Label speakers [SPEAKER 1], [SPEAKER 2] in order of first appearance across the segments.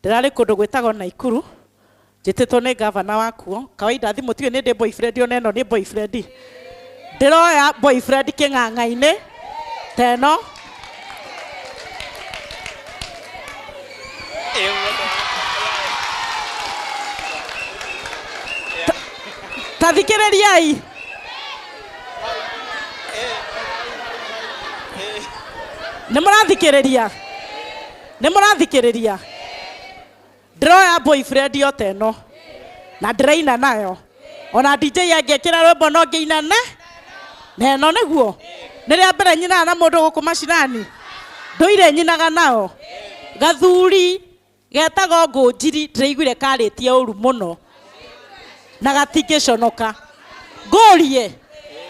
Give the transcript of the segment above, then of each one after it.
[SPEAKER 1] ndirari kundu gwitago Naikuru njititwo ni governor wakuo kawaida thimu tiwe ni ndi boyfriend oneno ni boyfriend ndiroya boyfriend king'ang'aini teno tathikiririai nimurathikiriria ndiroya boyfriend yo teno na ndiraina nayo ona DJ angekira rwimbo no ngiinane neno niguo niria mbere nyina na mundu guku macinani nduire nyinaga nao gathuri getago Ngunjiri ndiraiguire karitie uru muno na gatingiconoka ngurie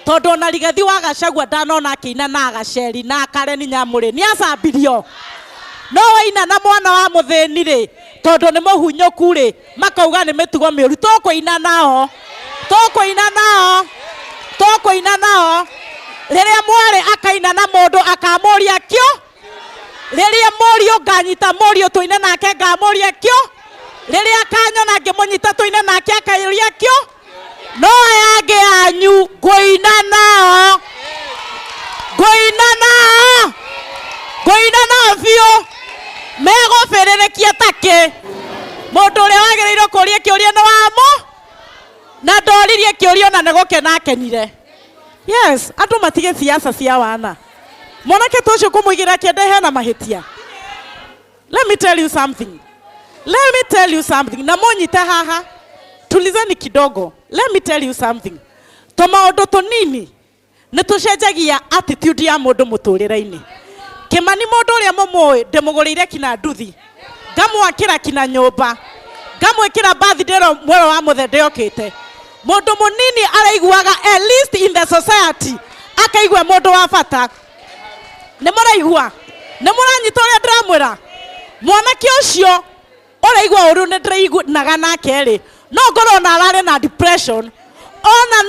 [SPEAKER 1] tondu ona Rigathi wa Gachagua ndanona akiina na Gacheri na Karen Nyamuri ni acambirio no waina na mwana wa muthini ri tondu ni muhunyoku ri makauga ni mitugo miuru tukuina nao riria mwari akaina na mundu akamuria kio riria murio nganyita murio tuine nake ngamuria kio riria akanyona ngimunyita tuine nake akairia kio no yage anyu nguina nao biu megobererekia take mundu uria wagiriirwo kuria kiuria no wamo na ndoririe kiuria na negukena akenire. Yes, andu matige siasa cia wana mwanake tucio kumuigira kiendehe na mahitia. Let me tell you something na munyite haha tulizeni kidogo. Let me tell you something, tumaundu tunini nitucenjagia attitude ya mundu muturire-ini. Kimani mundu uria mumui ndimugurire kina nduthi ngamwakira kina nyumba ngamwikira birthday mwero wa muthende okite mundu munini araiguaga at least in the society akaigua mundu wa bata. Nimuraigua nimuranyita uria ndiramwira mwanake ucio uraigua uru ni ndiraiguaga nake ri no ngoro na arare na depression ona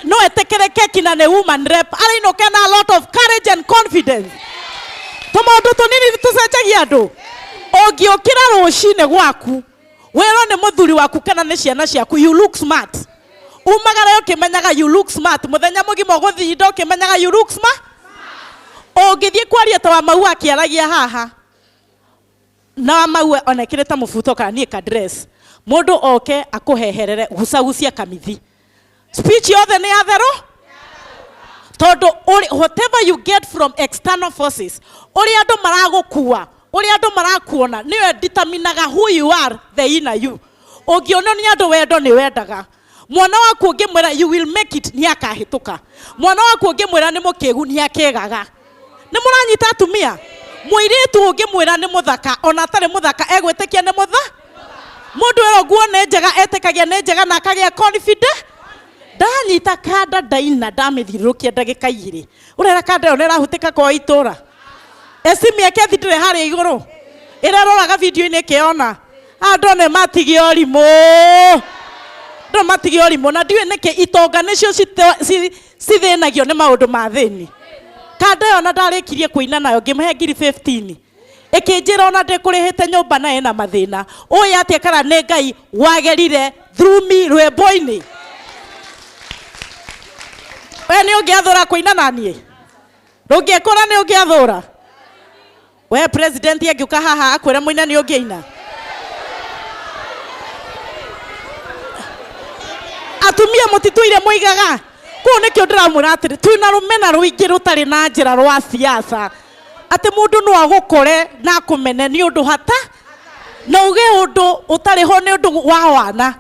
[SPEAKER 1] no etekireke kina ne woman rep arainoke na a lot of courage and confidence. Tumaundu tunini tucenjagia andu ungiukira rucine gwaku wero ni muthuri waku kana ni ciana ciaku you look smart umagara ukimenyaga you look smart muthenya mugima guthinda ukimenyaga you look smart ungithie kwaria ta wa mau akiaragia haha na wa mau onekireta mubuto kana nie ka dress mundu oke akuheherere gucagucia kamithi speech yothe ni atheru tondu whatever you get from external forces uri andu maragukua uri andu marakuona niwe determinaga who you are the inner you. Ungiono ni andu wendo ni wendaga mwana waku ngimwira you will make it ni akahituka mwana waku ngimwira ni mukigu ni akegaga. Ni muranyita atumia muiritu ngimwira ni muthaka ona tari muthaka egwitikia ni mutha mundu ero guo ne njega etekagia ne njega na akagia confident ndanyita kanda ndaina ndamithirukia ndagika igiri urera kanda ona rahutika kwa itura esimi yake thitire hari iguru iraroraga video ini kiona andu ne matigio rimo na ndiwe neke itonga nicio cithinagio ni maundu ma thini. Kanda ona ndarikirie kuina nayo ngimehe ngiri 15 ikinjira ona ndikurihite nyumba na ena mathina uyu atia kana ni Ngai wagerire through me rwembo-ini. We ni ungiathura kuina nanie rungiekora ni ungiathura we president angiuka haha akwira muina ni ungiina atumia mutituire muigaga ku nikio ndiramwira atiri twina rumena ruingi rutari na njira rwa siasa ati mundu no agukore na kumene ni undu hata na uge undu utari ho ni undu wa wana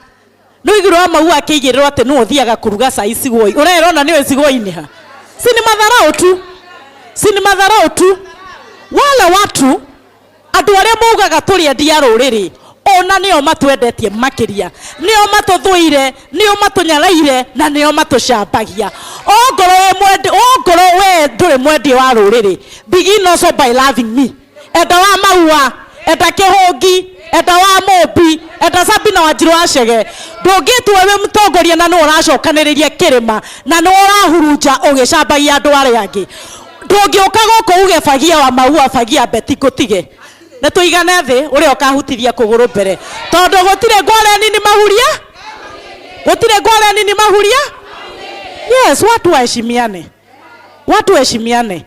[SPEAKER 1] no igiro mau akigirwo ati no uthiaga kuruga cai cigoi urerona niwe cigoi-ini ha sini madharau tu wala watu andu aria maugaga turi endia ruriri ona nio matwendetie makiria nio matuthuire nio matunyaraire na nio matucambagia ongoro we nduri mwendi wa ruriri begin also by loving me enda wa maua enda kihungi enda wa mumbi enda Sabina Wanjiru Achege ndungitwe we mutongoria na no uracokaniria kirima na no urahurunja ugicambagia andu aria angi ndungiuka guku uge fagia wa maua fagia beti kutige na tuigane thi uria ukahutithia kuguru mbere tondu gutire ngorani ni mahuria gutire ngorani ni mahuria. Yes, watu waheshimiane, watu waheshimiane.